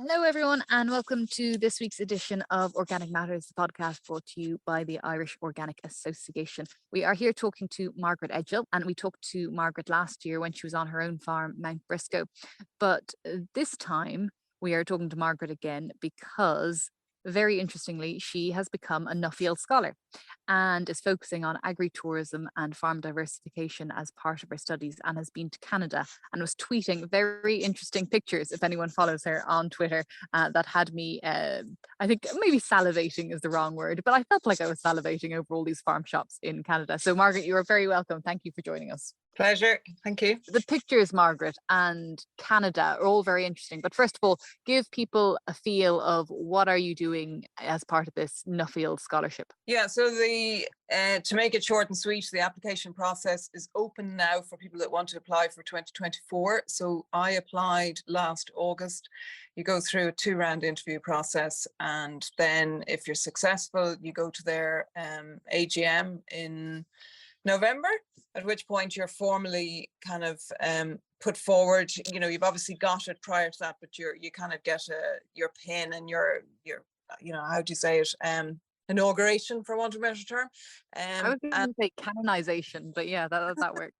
Hello, everyone, and welcome to this week's edition of Organic Matters, the podcast brought to you by the Irish Organic Association. We are here talking to Margaret Edgill, and we talked to Margaret last year when she was on her own farm, Mount Briscoe. But this time we are talking to Margaret again because, very interestingly, she has become a Nuffield Scholar and is focusing on agri-tourism and farm diversification as part of her studies, and has been to Canada and was tweeting very interesting pictures, if anyone follows her on Twitter, that had me, I think maybe salivating is the wrong word, but I felt like I was salivating over all these farm shops in Canada. So Margaret, you are very welcome. Thank you for joining us. Pleasure. Thank you. The pictures, Margaret, and Canada are all very interesting. But first of all, give people a feel of what are you doing as part of this Nuffield Scholarship? Yeah, so to make it short and sweet, the application process is open now for people that want to apply for 2024. So I applied last August. You go through a 2-round interview process, and then if you're successful, you go to their AGM in November, at which point you're formally kind of put forward. You know, you've obviously got it prior to that, but you kind of get your pin and your how do you say it, inauguration, for want of a better term. I was going to say canonization, but yeah, that works.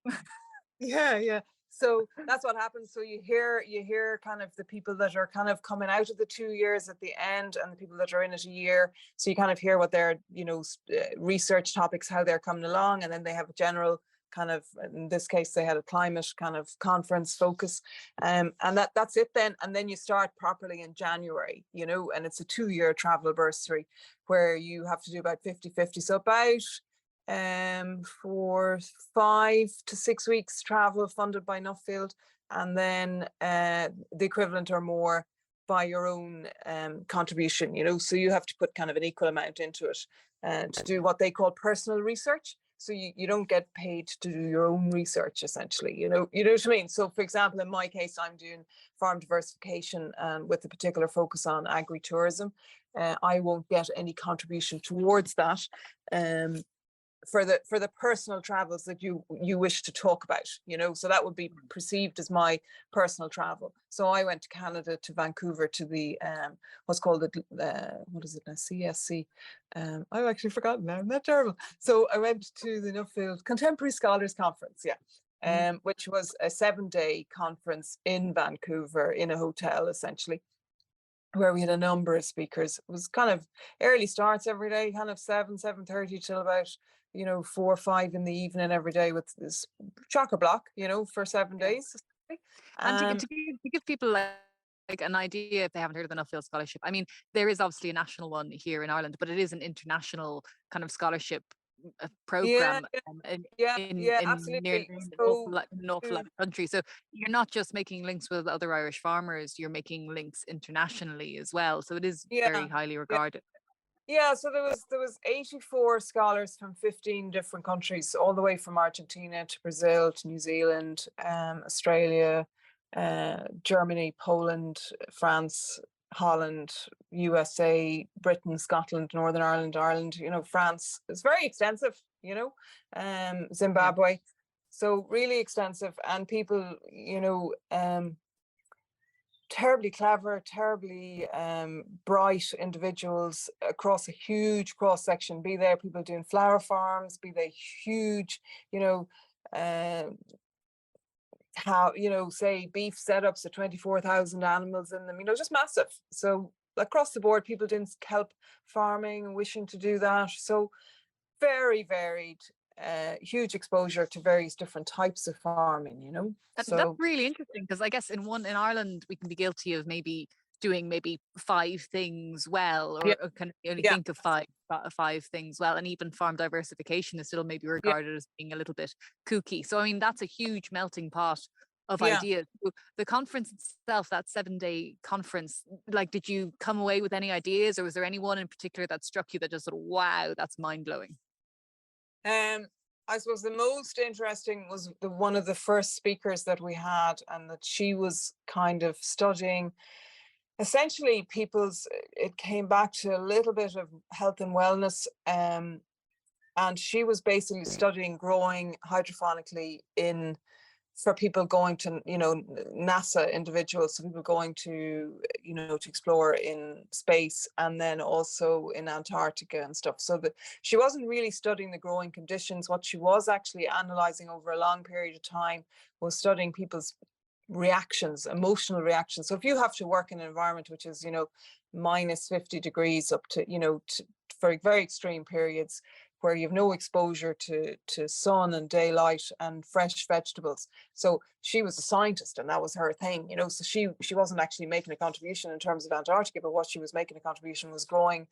Yeah. So that's what happens. So you hear kind of the people that are kind of coming out of the 2 years at the end, and the people that are in it a year. So you kind of hear what their research topics, how they're coming along, and then they have a general kind of, in this case they had a climate kind of conference focus, and that's it then. And then you start properly in January, and it's a 2-year travel bursary where you have to do about 50-50, so about for 5 to 6 weeks travel funded by Nuffield, and then the equivalent or more by your own contribution. So you have to put kind of an equal amount into it to do what they call personal research. So you don't get paid to do your own research, essentially. You know what I mean? So for example, in my case, I'm doing farm diversification with a particular focus on agri-tourism. I won't get any contribution towards that for the personal travels that you wish to talk about. So that would be perceived as my personal travel. So I went to Canada, to Vancouver, to the what's called what is it now, CSC. I've actually forgotten now. I'm that terrible. So I went to the Nuffield Contemporary Scholars Conference, which was a 7-day conference in Vancouver, in a hotel essentially, where we had a number of speakers. It was kind of early starts every day, kind of 7:30 till about 4 or 5 in the evening every day, with this chock-a-block, for 7 days. And to give people like an idea, if they haven't heard of the Nuffield Scholarship, I mean, there is obviously a national one here in Ireland, but it is an international kind of scholarship program in absolutely. nearly an awful lot of countries. So you're not just making links with other Irish farmers, you're making links internationally as well. So it is very highly regarded. Yeah, so there was 84 scholars from 15 different countries, all the way from Argentina to Brazil to New Zealand, Australia, Germany, Poland, France, Holland, USA, Britain, Scotland, Northern Ireland, France. It's very extensive, Zimbabwe. So really extensive, and people, terribly clever, terribly bright individuals across a huge cross section. Be there people doing flower farms, be they huge, how say beef setups of 24,000 animals in them, just massive. So across the board, people doing kelp farming, wishing to do that. So very varied. Huge exposure to various different types of farming, That's really interesting, because I guess in Ireland we can be guilty of maybe doing 5 things well, or kind of only think of five things well, and even farm diversification is still maybe regarded as being a little bit kooky. So I mean, that's a huge melting pot of ideas. So the conference itself, that 7-day conference, like, did you come away with any ideas, or was there anyone in particular that struck you that just sort of, wow, that's mind-blowing? I suppose the most interesting was one of the first speakers that we had, and that she was kind of studying essentially it came back to a little bit of health and wellness, and she was basically studying growing hydrophonically in for people going to, NASA individuals, so people going to, to explore in space, and then also in Antarctica and stuff. So that she wasn't really studying the growing conditions. What she was actually analyzing over a long period of time was studying people's reactions, emotional reactions. So if you have to work in an environment which is, minus 50 degrees up to, for very extreme periods, where you have no exposure to sun and daylight and fresh vegetables. So she was a scientist, and that was her thing, so she wasn't actually making a contribution in terms of Antarctica, but what she was making a contribution was growing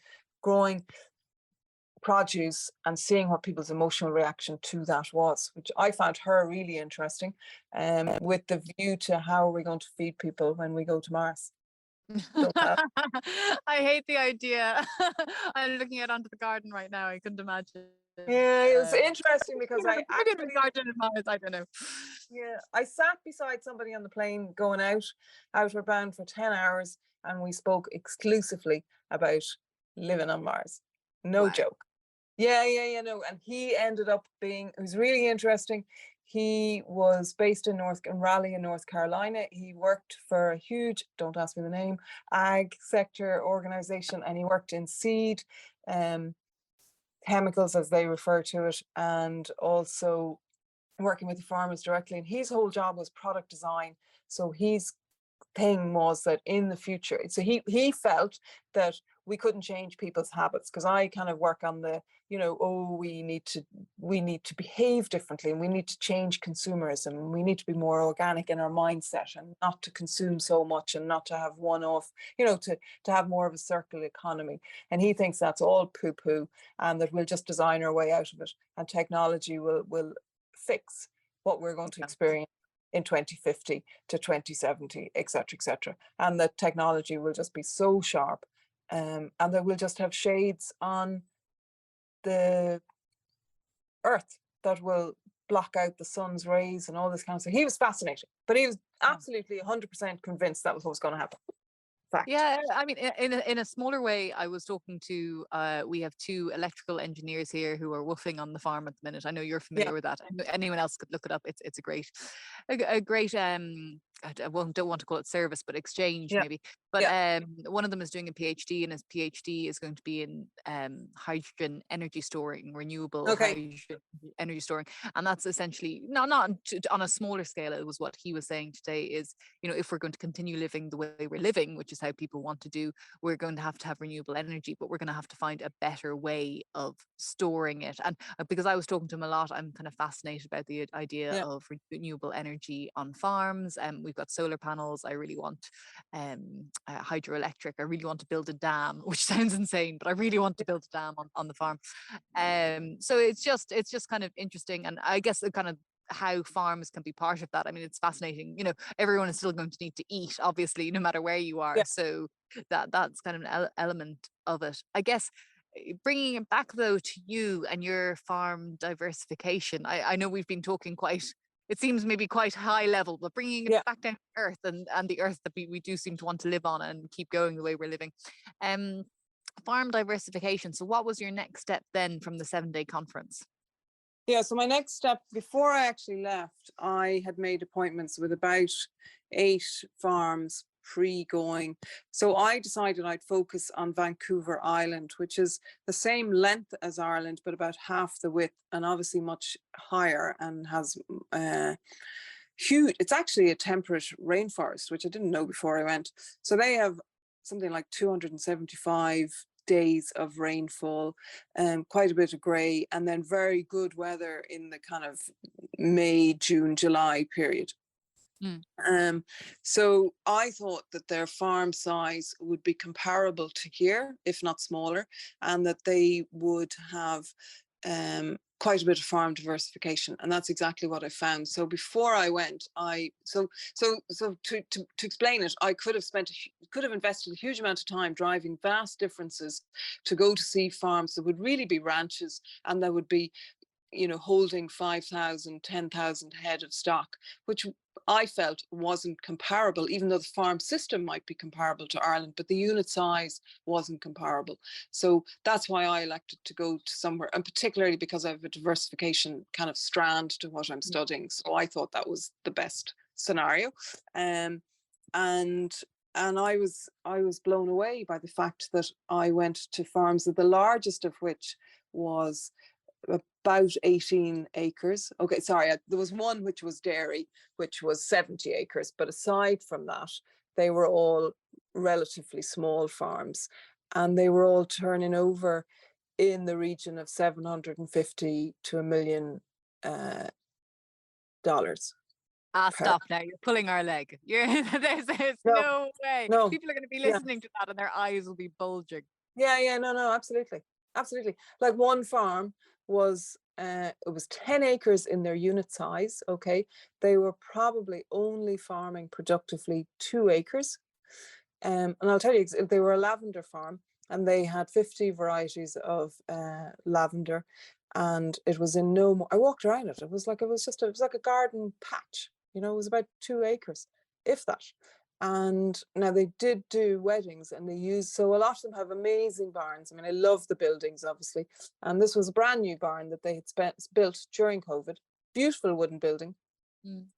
produce and seeing what people's emotional reaction to that was, which I found her really interesting, with the view to how are we going to feed people when we go to Mars. I hate the idea. I'm looking out onto the garden right now. I couldn't imagine. Yeah, it was interesting because I actually garden in Mars, I don't know. Yeah, I sat beside somebody on the plane going outward bound for 10 hours, and we spoke exclusively about living on Mars. No joke. Yeah, no. And he ended up it was really interesting. He was based in Raleigh in North Carolina. He worked for a huge, don't ask me the name, ag sector organization, and he worked in seed, chemicals as they refer to it, and also working with the farmers directly. And his whole job was product design. So his thing was that in the future, so he felt that we couldn't change people's habits, because I kind of work on the, we need to behave differently, and we need to change consumerism, and we need to be more organic in our mindset, and not to consume so much, and not to have one-off, to have more of a circular economy. And he thinks that's all poo-poo, and that we'll just design our way out of it, and technology will fix what we're going to experience in 2050 to 2070, etc., and that technology will just be so sharp, and that we'll just have shades on the earth that will block out the sun's rays and all this kind of stuff. He was fascinating, but he was absolutely 100% convinced that was what was going to happen. Fact. Yeah, I mean, in a smaller way, I was talking to, we have two electrical engineers here who are woofing on the farm at the minute. I know you're familiar with that. Anyone else could look it up. It's a great, I don't want to call it service, but exchange maybe. But one of them is doing a PhD, and his PhD is going to be in hydrogen energy storing, renewable hydrogen energy storing, and that's essentially not on a smaller scale. It was what he was saying today is, if we're going to continue living the way we're living, which is how people want to do, we're going to have renewable energy, but we're going to have to find a better way of storing it. And because I was talking to him a lot, I'm kind of fascinated about the idea of renewable energy on farms. We've got solar panels. I really want hydroelectric. I really want to build a dam, which sounds insane, but I really want to build a dam on the farm. So it's just kind of interesting, and I guess kind of how farms can be part of that. I mean, it's fascinating. Everyone is still going to need to eat, obviously, no matter where you are. So that's kind of an element of it, I guess. Bringing it back though to you and your farm diversification, I know we've been talking it seems maybe quite high level, but bringing it back down to earth and the earth that we do seem to want to live on and keep going the way we're living. Farm diversification. So what was your next step then from the 7-day conference? Yeah, so my next step, before I actually left, I had made appointments with about 8 farms pre-going. So I decided I'd focus on Vancouver Island, which is the same length as Ireland, but about half the width, and obviously much higher, and has huge, it's actually a temperate rainforest, which I didn't know before I went. So they have something like 275 days of rainfall, quite a bit of grey, and then very good weather in the kind of May, June, July period. So I thought that their farm size would be comparable to here, if not smaller, and that they would have quite a bit of farm diversification, and that's exactly what I found. So before I went, to explain it, I could have invested a huge amount of time driving vast differences to go to see farms that would really be ranches, and that would be holding 5,000, 10,000 head of stock, which I felt wasn't comparable, even though the farm system might be comparable to Ireland, but the unit size wasn't comparable. So that's why I elected to go to somewhere, and particularly because I have a diversification kind of strand to what I'm studying. So I thought that was the best scenario. And I was blown away by the fact that I went to farms, the largest of which was about 18 acres. Okay, sorry, there was one which was dairy, which was 70 acres. But aside from that, they were all relatively small farms, and they were all turning over in the region of 750 to $1 million. Stop now. You're pulling our leg. There's No, no way. no, People are going to be yeah, listening to that and their eyes will be bulging. yeah, no, absolutely. Like one farm was, it was 10 acres in their unit size. Okay, they were probably only farming productively 2 acres. And I'll tell you, they were a lavender farm, and they had 50 varieties of lavender, and it was in no more. I walked around it. It was like a garden patch. It was about 2 acres, if that. And now they did do weddings, and they used, so a lot of them have amazing barns. I mean, I love the buildings, obviously. And this was a brand new barn that they had built during COVID. Beautiful wooden building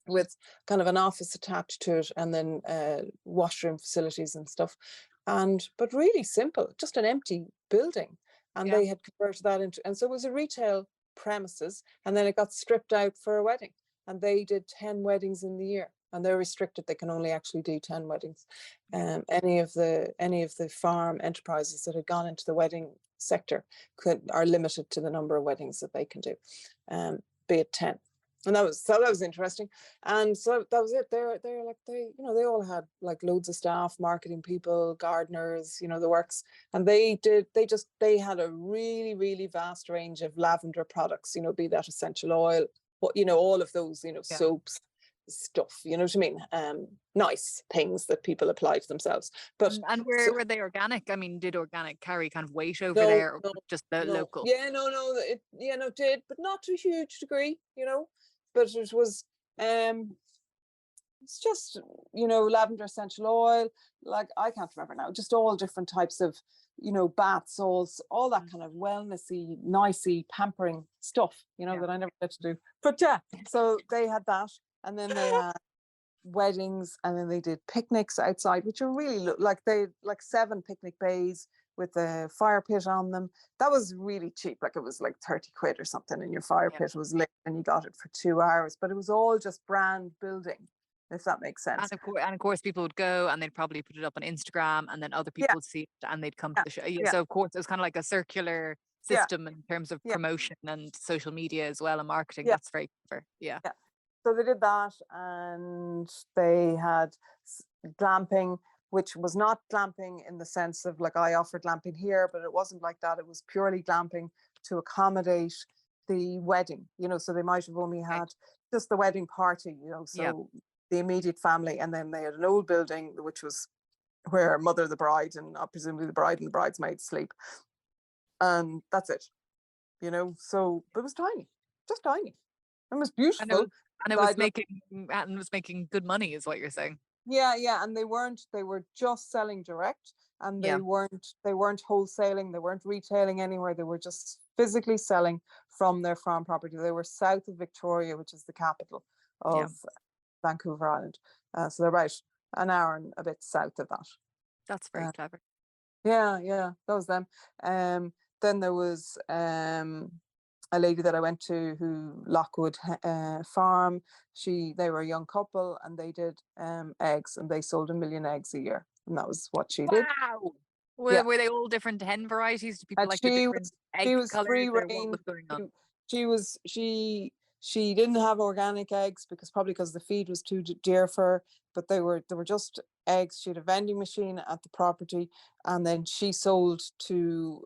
with kind of an office attached to it, and then washroom facilities and stuff. But really simple, just an empty building. And they had converted that into, and so it was a retail premises, and then it got stripped out for a wedding. And they did 10 weddings in the year, and they're restricted. They can only actually do 10 weddings. Any of the farm enterprises that had gone into the wedding sector are limited to the number of weddings that they can do, be it 10. And that was interesting. And so that was it. They all had like loads of staff, marketing people, gardeners, the works. And they had a really, really vast range of lavender products, be that essential oil, all of those, soaps, stuff, you know what I mean? Nice things that people apply to themselves. But and were they organic? I mean, did organic carry kind of weight over no, there, or no, just the no. local? Yeah, no, it did, but not to a huge degree, But it was, it's just, lavender essential oil, like I can't remember now, just all different types of, bath salts, all that kind of wellnessy, nicey, pampering stuff, that I never get to do. But yeah, so they had that, and then they had weddings, and then they did picnics outside, which are really like 7 picnic bays with a fire pit on them. That was really cheap. Like it was like 30 quid or something, and your fire pit was lit, and you got it for 2 hours. But it was all just brand building, if that makes sense. And of course, people would go and they'd probably put it up on Instagram, and then other people would see it and they'd come to the show. So of course, it was kind of like a circular system in terms of promotion and social media as well, and marketing. That's very clever. Yeah. So they did that, and they had glamping, which was not glamping in the sense of like I offered glamping here, but it wasn't like that. It was purely glamping to accommodate the wedding, so they might have only had just the wedding party, so the immediate family, and then they had an old building which was where mother of the bride and presumably the bride and the bridesmaids sleep, and that's it, so it was tiny, just tiny. It was beautiful, and it was making good money, is what you're saying. Yeah, and they were just selling direct, and they weren't wholesaling, they weren't retailing anywhere. They were just physically selling from their farm property. They were south of Victoria, which is the capital of Vancouver Island. So they're about an hour and a bit south of that. That's very clever. Yeah, that was them. Then there was a lady that I went to, who Lockwood Farm. They were a young couple, and they did eggs, and they sold 1 million eggs a year, and that was what she did. Wow! Were they all different hen varieties? Do people like the different egg colors, free or range. what was going on? She didn't have organic eggs because the feed was too dear for her, but they were just eggs. She had a vending machine at the property, and then she sold to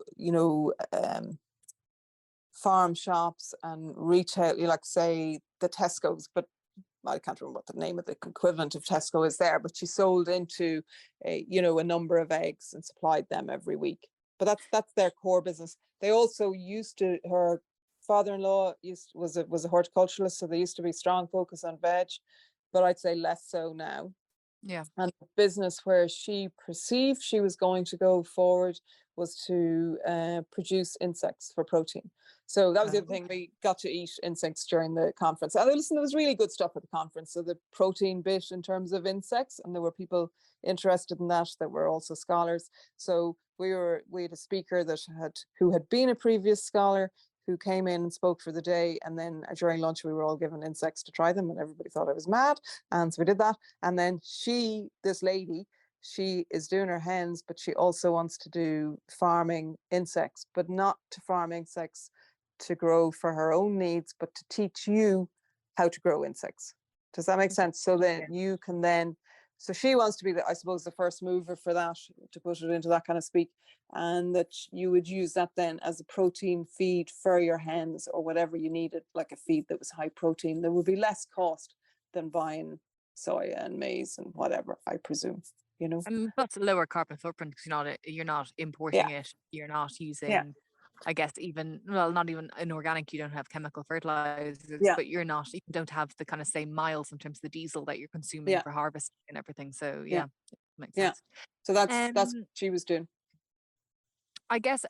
farm shops and retail, like say the Tesco's, but I can't remember what the name of the equivalent of Tesco is there, but she sold into a number of eggs and supplied them every week. But that's their core business. They also used to, her father-in-law was a horticulturalist, so there used to be strong focus on veg, but I'd say less so now. Yeah. And the business where she perceived she was going to go forward was to produce insects for protein. So that was the other thing. We got to eat insects during the conference. And listen, there was really good stuff at the conference. So the protein bit in terms of insects, and there were people interested in that were also scholars. So we had a speaker who had been a previous scholar, who came in and spoke for the day. And then during lunch, we were all given insects to try them, and everybody thought I was mad. And so we did that. And then this lady, she is doing her hens, but she also wants to do farming insects, but not to farm insects to grow for her own needs, but to teach you how to grow insects. Does that make sense? So then you can then, so she wants to be, I suppose, the first mover for that, to put it into that kind of speak, and that you would use that then as a protein feed for your hens or whatever you needed, like a feed that was high protein. There would be less cost than buying soya and maize and whatever, I presume, you know. Plus a lower carbon footprint, because you're not importing it, you're not using, I guess, not even in organic, you don't have chemical fertilizers, but you don't have the kind of same miles in terms of the diesel that you're consuming for harvesting and everything. So it makes sense. So that's what she was doing. I guess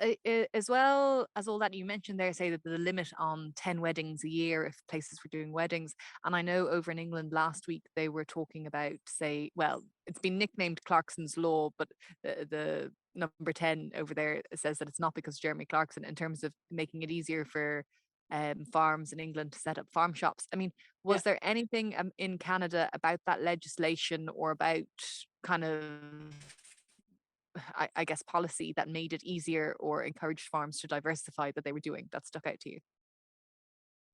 as well as all that you mentioned there, say that the limit on 10 weddings a year if places were doing weddings. And I know over in England last week they were talking about, it's been nicknamed Clarkson's Law, but the number 10 over there says that it's not because Jeremy Clarkson, in terms of making it easier for farms in England to set up farm shops. I mean, was there anything in Canada about that legislation or about kind of, I guess, policy that made it easier or encouraged farms to diversify that they were doing that stuck out to you?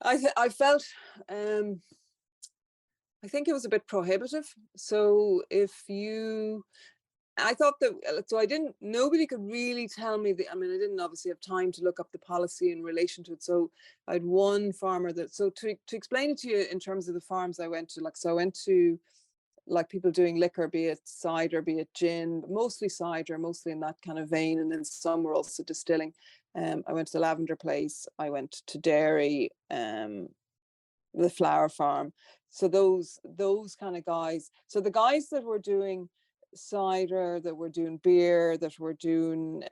I felt, I think it was a bit prohibitive. So I thought that, so nobody could really tell me I didn't obviously have time to look up the policy in relation to it. So I had one farmer to explain it to you in terms of the farms I went to, I went to people doing liquor, be it cider, be it gin, but mostly cider, mostly in that kind of vein. And then some were also distilling. I went to the lavender place. I went to dairy, the flower farm. So those kind of guys. So the guys that were doing cider, that were doing beer, that were doing,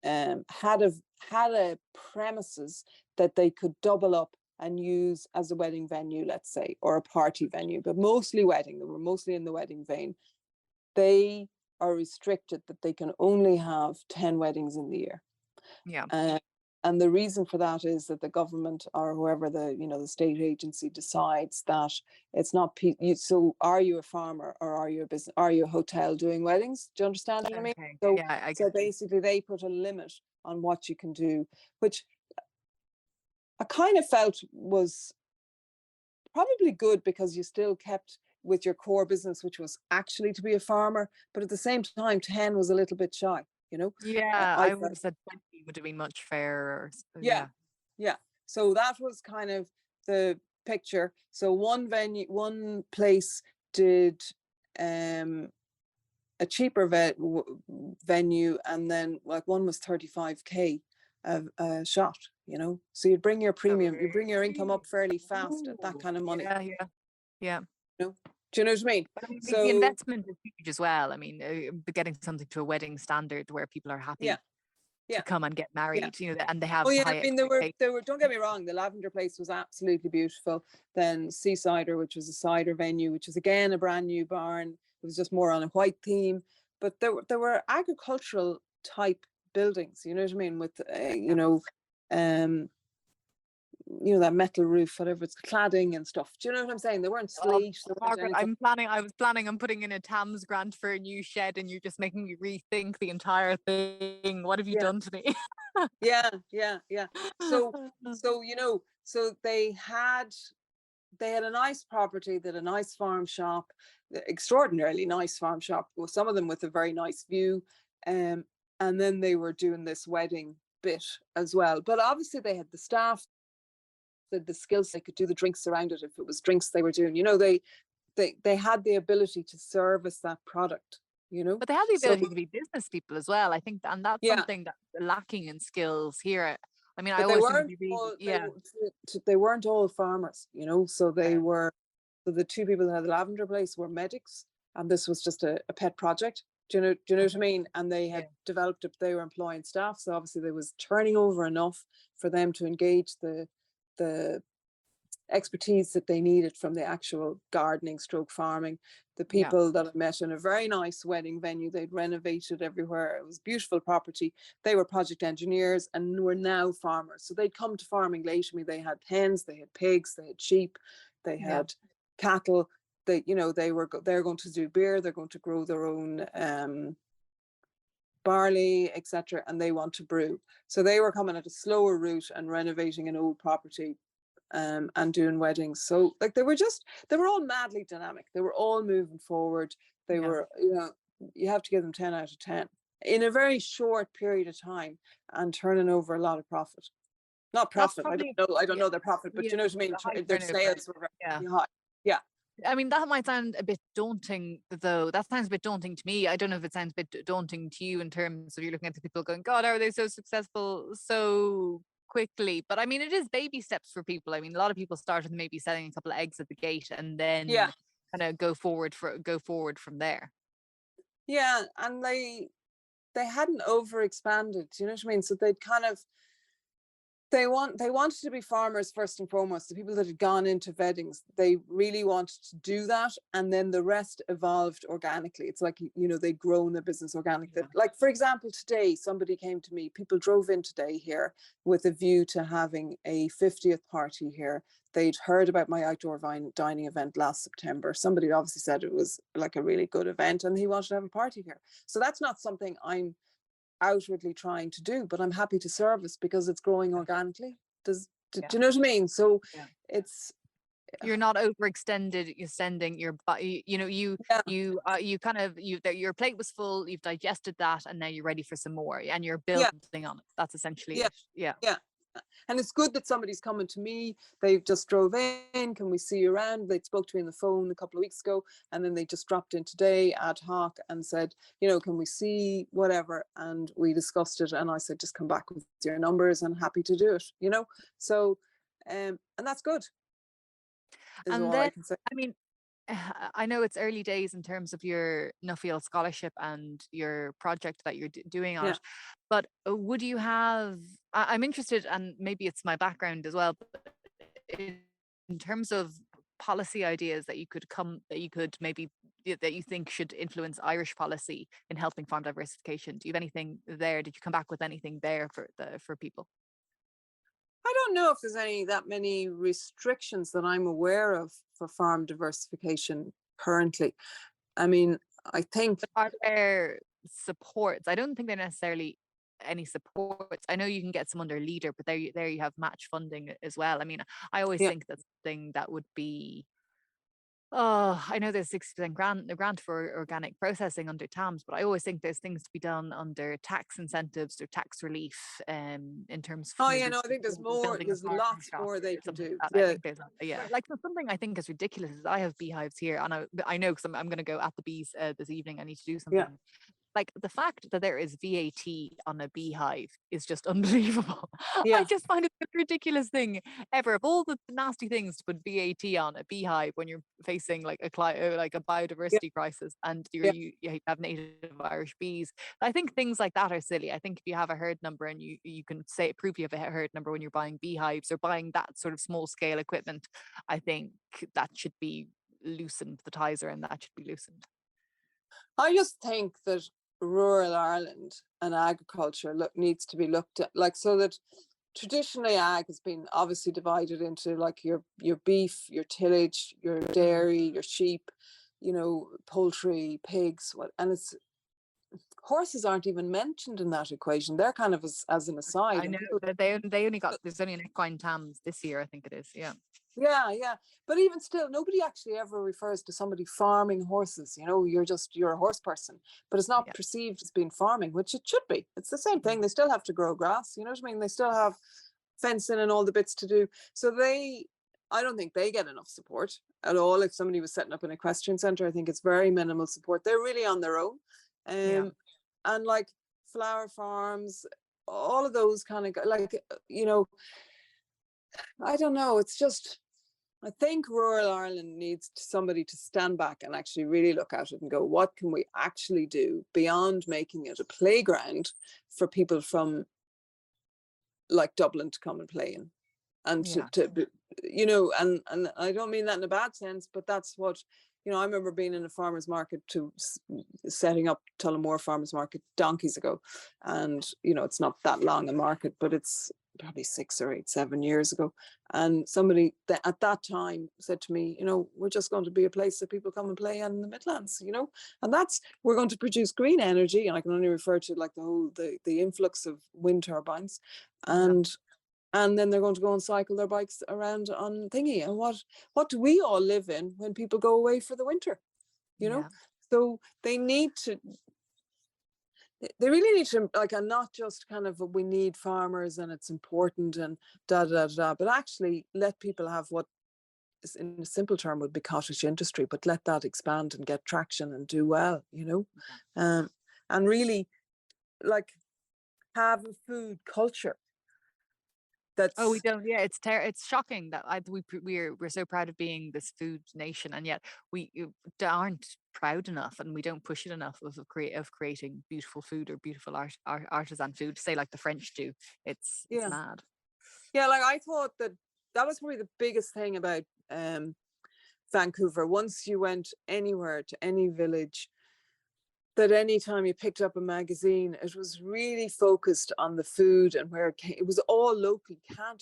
had a premises that they could double up and use as a wedding venue, let's say, or a party venue, but mostly wedding. They were mostly in the wedding vein. They are restricted that they can only have 10 weddings in the year. Yeah. And the reason for that is that the government or whoever the state agency decides that it's not. So are you a farmer or are you a business? Are you a hotel doing weddings? Do you understand what I mean? So, so basically they put a limit on what you can do, which I kind of felt was probably good, because you still kept with your core business, which was actually to be a farmer. But at the same time, 10 was a little bit shy, Yeah, I would have said 20 would have been much fairer. Yeah. So that was kind of the picture. So one place did a cheaper venue, and then one was 35k a shot, so you'd bring your premium, you bring your income up fairly fast at that kind of money. Yeah. Do you know what I mean? But so the investment is huge as well. I mean, getting something to a wedding standard where people are happy to come and get married, and they have high there were, don't get me wrong, the lavender place was absolutely beautiful. Then Seasider, which was a cider venue, which is again a brand new barn. It was just more on a white theme, but there were agricultural type buildings, you know what I mean, with that metal roof, whatever it's, cladding and stuff. Do you know what I'm saying? They weren't slate. Margaret, I was planning on putting in a TAMS grant for a new shed, and you're just making me rethink the entire thing. What have you done to me? Yeah. So so they had a nice property, that a nice farm shop, extraordinarily nice farm shop, with some of them with a very nice view, and then they were doing this wedding bit as well. But obviously they had the staff, the skills, they could do the drinks around it if it was drinks they were doing. They had the ability to service that product. But they have the ability to be business people as well, I think, and that's something that's lacking in skills here. I mean, I But they always think it'd weren't be really, all yeah, they weren't all farmers, you know. So they yeah, were, so the two people that had the lavender place were medics, and this was just a pet project. Do you know what I mean? And they yeah, had developed it. They were employing staff, so obviously there was turning over enough for them to engage the expertise that they needed from the actual gardening stroke farming. The yeah, people that I met in a very nice wedding venue, they'd renovated everywhere. It was beautiful property. They were project engineers and were now farmers. So they'd come to farming later. I mean, they had hens, they had pigs, they had sheep, they yeah. had cattle. They, you know, they're going to do beer. They're going to grow their own barley, etc., and they want to brew. So they were coming at a slower route and renovating an old property, and doing weddings. So like they were all madly dynamic. They were all moving forward. They Yeah. were, you know, you have to give them 10 out of 10 in a very short period of time and turning over a lot of profit. Not That's profit. probably, I don't yeah, know their profit, but yeah, you know what I mean? the high Their turnover. sales were Yeah. very high. Yeah. I mean, that might sound a bit daunting, though. That sounds a bit daunting to me. I don't know if it sounds a bit daunting to you in terms of you're looking at the people going, God, are they so successful so quickly? But I mean, it is baby steps for people. I mean, a lot of people start with maybe selling a couple of eggs at the gate and Yeah. then kind of go forward from there. Yeah. And they hadn't over expanded, you know what I mean? So they'd kind of, they wanted to be farmers first and foremost. The people that had gone into weddings, they really wanted to do that, and then the rest evolved organically. It's like, you know, they'd grown the business organically. Yeah. Like, for example, today somebody came to me, people drove in today here with a view to having a 50th party here. They'd heard about my outdoor dining event last September. Somebody obviously said it was like a really good event and he wanted to have a party here. So that's not something I'm outwardly trying to do, but I'm happy to service because it's growing organically. Do Yeah. you know what I mean? So Yeah. it's, You're not overextended, you're sending your body, you know, yeah, you kind of, your plate was full, you've digested that, and now you're ready for some more, and you're yeah, building on it. That's essentially yeah, it. Yeah. yeah. And it's good that somebody's coming to me. They just drove in. Can we see you around? They spoke to me on the phone a couple of weeks ago, and then they just dropped in today ad hoc and said, you know, can we see whatever? And we discussed it. And I said, just come back with your numbers and happy to do it, you know? So, and that's good, is And all then, I can say. I mean, I know it's early days in terms of your Nuffield scholarship and your project that you're doing on Yeah. it, but would you have, I'm interested, and maybe it's my background as well, but in terms of policy ideas that you could maybe, that you think should influence Irish policy in helping farm diversification. Do you have anything there? Did you come back with anything there for people? I don't know if there's that many restrictions that I'm aware of for farm diversification currently. I mean, I think, But are there supports? I don't think they're necessarily any supports. I know you can get some under leader, but there you have match funding as well. I mean, I always yeah, think that's something that would be, oh, I know there's 60% grant, the grant for organic processing under TAMS, but I always think there's things to be done under tax incentives or tax relief, in terms of oh, yeah, maybe no, I think building a there's farm lots shop more they or can something do. like that. I Yeah, think there's, yeah, like so something I think is ridiculous is I have beehives here, and I know because I'm going to go at the bees this evening. I need to do yeah, something. Like the fact that there is VAT on a beehive is just unbelievable. I yeah, just find it the most ridiculous thing ever. Of all the nasty things to put VAT on a beehive when you're facing like like a yeah, biodiversity crisis, and yeah. you have native Irish bees. I think things like that are silly. I think if you have a herd number and you can say prove you have a herd number when you're buying beehives or buying that sort of small scale equipment, I think that should be loosened. The ties around that should be loosened. I just think that rural Ireland and agriculture needs to be looked at, like, so that traditionally ag has been obviously divided into like your beef, your tillage, your Mm. dairy, your sheep, you know, poultry, pigs, what, and it's, horses aren't even mentioned in that equation. They're kind of as an aside, I and know people, that they only got, there's only an equine TAMS this year, I think it is. Yeah. yeah, yeah. But even still, nobody actually ever refers to somebody farming horses. You know, you're a horse person, but it's not Yeah. perceived as being farming, which it should be. It's the same thing. Mm. They still have to grow grass. You know what I mean? They still have fencing and all the bits to do. So I don't think they get enough support at all. If somebody was setting up an equestrian centre, I think it's very minimal support. They're really on their own. Yeah. And like flower farms, all of those kind of, like, you know, I don't know. It's just, I think rural Ireland needs somebody to stand back and actually really look at it and go, what can we actually do beyond making it a playground for people from like Dublin to come and play in? And Yeah. you know, and I don't mean that in a bad sense, but that's what, you know, I remember being in a farmer's market, setting up Tullamore Farmers Market donkeys ago. And, you know, it's not that long a market, but it's probably 6 or 8, 7 years ago. And somebody at that time said to me, you know, we're just going to be a place that people come and play in the Midlands, you know, and we're going to produce green energy. And I can only refer to like the influx of wind turbines. Yeah. And then they're going to go and cycle their bikes around on thingy. And what do we all live in when people go away for the winter? You know, Yeah. so they really need to, like, and not just kind of we need farmers and it's important and da da da, but actually let people have what is in a simple term would be cottage industry, but let that expand and get traction and do well, you know, and really like have a food culture Oh, we that's, don't. Yeah, it's shocking that we're so proud of being this food nation, and yet aren't proud enough, and we don't push it enough of creating beautiful food or beautiful artisan food. Say like the French do. It's yeah. mad. Yeah, like I thought that was probably the biggest thing about Vancouver. Once you went anywhere to any village, that anytime you picked up a magazine, it was really focused on the food and where it came. It was all local. You can't,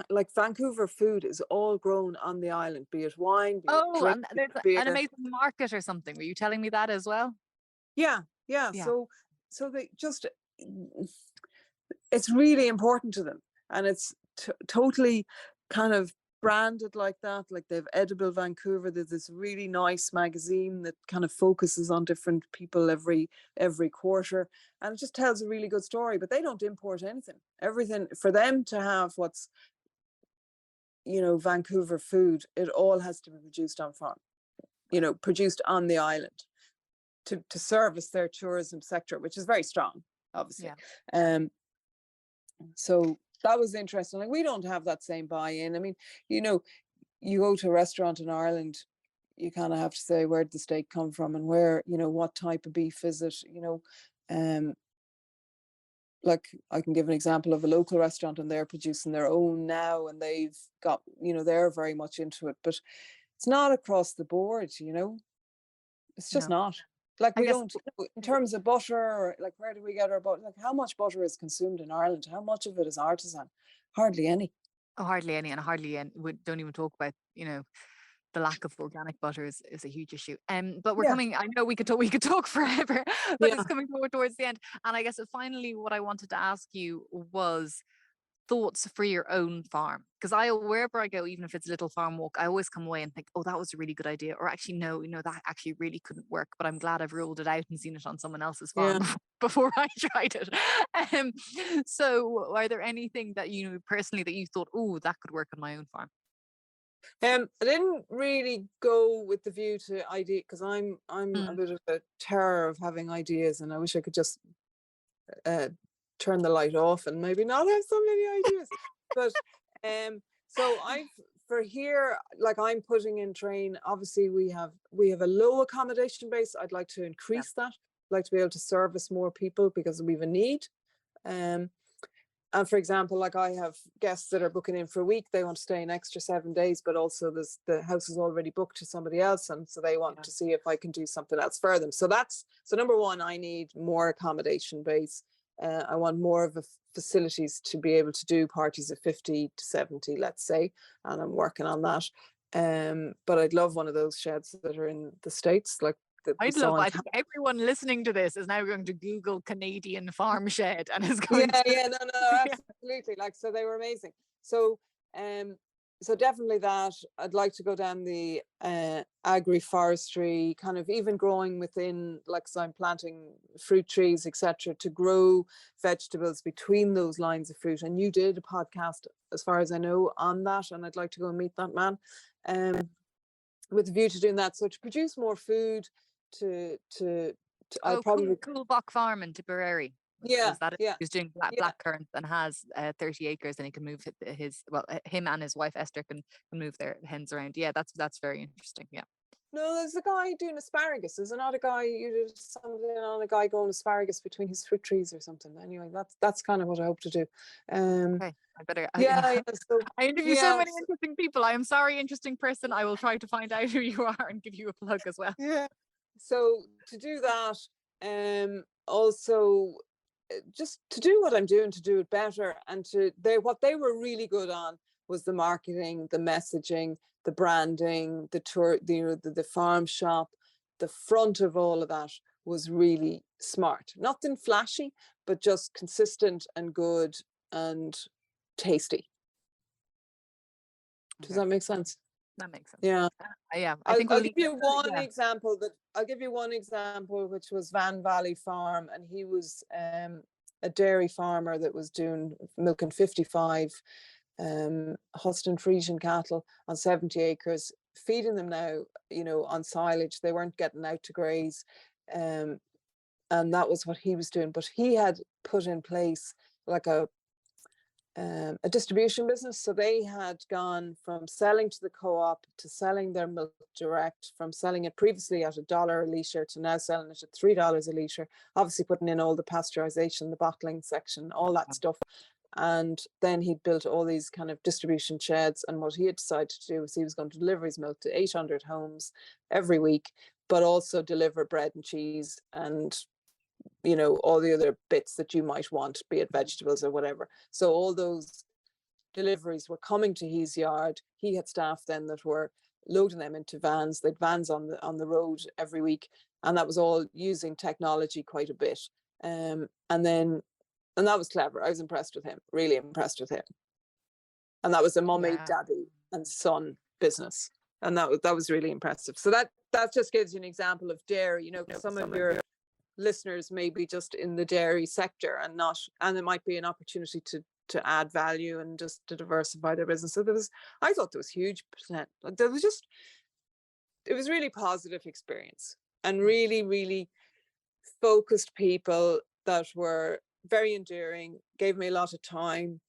like Vancouver food is all grown on the island, be it wine, be it Oh, drink, and be there's it an beer. amazing market or something. Were you telling me that as well? Yeah, yeah. Yeah. So they just, it's really important to them, and it's totally kind of branded like that. Like they've Edible Vancouver. There's this really nice magazine that kind of focuses on different people every quarter, and it just tells a really good story. But they don't import anything. Everything for them to have what's, you know, Vancouver food, it all has to be produced on farm. You know, produced on the island to service their tourism sector, which is very strong, obviously. Yeah. Um, So that was interesting. Like we don't have that same buy-in. I mean, you know, you go to a restaurant in Ireland, you kind of have to say where did the steak come from and where, you know, what type of beef is it, you know. Like I can give an example of a local restaurant and they're producing their own now and they've got, you know, they're very much into it, but it's not across the board, you know. It's just No. not. Like I we guess don't, in terms of butter, or like where do we get our butter? Like how much butter is consumed in Ireland? How much of it is artisan? Hardly any. hardly any, and hardly any. We don't even talk about the lack of organic butter is a huge issue. But we're Yeah. coming. I know we could talk forever, but it's Yeah. coming towards the end. And I guess finally, what I wanted to ask you was thoughts for your own farm, because wherever I go, even if it's a little farm walk, I always come away and think, oh, that was a really good idea, or actually no, that actually really couldn't work, but I'm glad I've ruled it out and seen it on someone else's farm Yeah. before I tried it. um so are there anything that personally that you thought, oh, that could work on my own farm? I didn't really go with the view to idea because I'm a Mm, bit of a terror of having ideas, and I wish I could just uh, turn the light off and maybe not have so many ideas. But so I've for here, like I'm putting in train. Obviously, we have a low accommodation base. I'd like to yeah, increase that. I'd like to be able to service more people because we've a need. Um, And for example, like I have guests that are booking in for a week, they want to stay an extra 7 days, but also the house is already booked to somebody else. And so they want yeah, to see if I can do something else for them. So number one, I need more accommodation base. I want more of a facilities to be able to do parties of 50 to 70, let's say, and I'm working on that. But I'd love one of those sheds that are in the States, like that we saw in I think everyone listening to this is now going to Google Canadian farm shed and is Yeah, going to yeah, no, yeah, absolutely. Like, so they were amazing. So, so definitely that. I'd like to go down the agri-forestry, kind of even growing within, like, so I'm planting fruit trees, etc., to grow vegetables between those lines of fruit. And you did a podcast, as far as I know, on that, and I'd like to go and meet that man, with a view to doing that. So to produce more food, to I oh, probably cool Bach Farm in Tipperary. Yeah, Is that it? yeah, He's doing yeah. black currant and has 30 acres, and he can move him and his wife Esther can move their hens around. Yeah, that's very interesting. Yeah. No, there's a guy doing asparagus. There's another guy, you did something on a guy growing asparagus between his fruit trees or something. Anyway, that's kind of what I hope to do. Um, Okay. I better. yeah, yeah. So I interview so yeah, many interesting people. I am sorry, interesting person. I will try to find out who you are and give you a plug as well. yeah. So to do that, also just to do what I'm doing, to do it better, and what they were really good on was the marketing, the messaging, the branding, the tour, the farm shop, the front of all of that was really smart. Nothing flashy, but just consistent and good and tasty. Does Okay, that make sense? that makes sense. Yeah. Yeah, I I'll, think we'll I'll give leave it. you one Yeah. example which was Van Valley Farm, and he was a dairy farmer that was doing milking 55 Holstein Friesian cattle on 70 acres, feeding them now, on silage. They weren't getting out to graze, and that was what he was doing. But he had put in place like a distribution business. So they had gone from selling to the co-op to selling their milk direct, from selling it previously at $1 a litre to now selling it at $3 a litre, obviously putting in all the pasteurization, the bottling section, all that stuff. And then he'd built all these kind of distribution sheds. And what he had decided to do was he was going to deliver his milk to 800 homes every week, but also deliver bread and cheese and all the other bits that you might want, be it vegetables or whatever. So all those deliveries were coming to his yard. He had staff then that were loading them into vans. They'd vans on the road every week, and that was all using technology quite a bit. And that was clever. I was impressed with him, really impressed with him. And that was a mummy, Yeah. daddy, and son business, and that was really impressive. So that just gives you an example of dairy. Some of your listeners may be just in the dairy sector and it might be an opportunity to add value and just to diversify their business. So I thought there was huge percent. It was really positive experience, and really, really focused people that were very endearing, gave me a lot of time.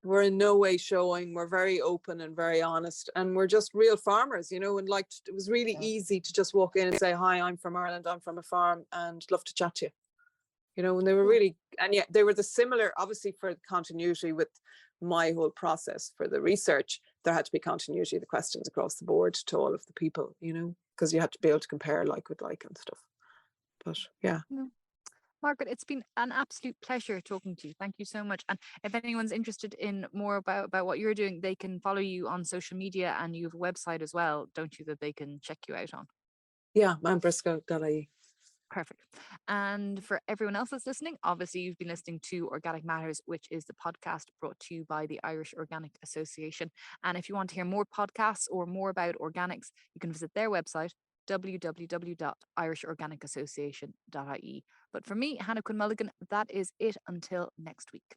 We're in no way showing, we're very open and very honest, and we're just real farmers, and it was really easy to just walk in and say, hi, I'm from Ireland, I'm from a farm, and love to chat to you. And they were really, and yet they were the similar, obviously for continuity with my whole process for the research, there had to be continuity of the questions across the board to all of the people, because you had to be able to compare like with like and stuff. But yeah. Margaret, it's been an absolute pleasure talking to you. Thank you so much. And if anyone's interested in more about what you're doing, they can follow you on social media, and you have a website as well, don't you, that they can check you out on? Yeah, mountbriscoe.ie. Perfect. And for everyone else that's listening, obviously you've been listening to Organic Matters, which is the podcast brought to you by the Irish Organic Association. And if you want to hear more podcasts or more about organics, you can visit their website, www.irishorganicassociation.ie. But for me, Hannah Quinn Mulligan, that is it until next week.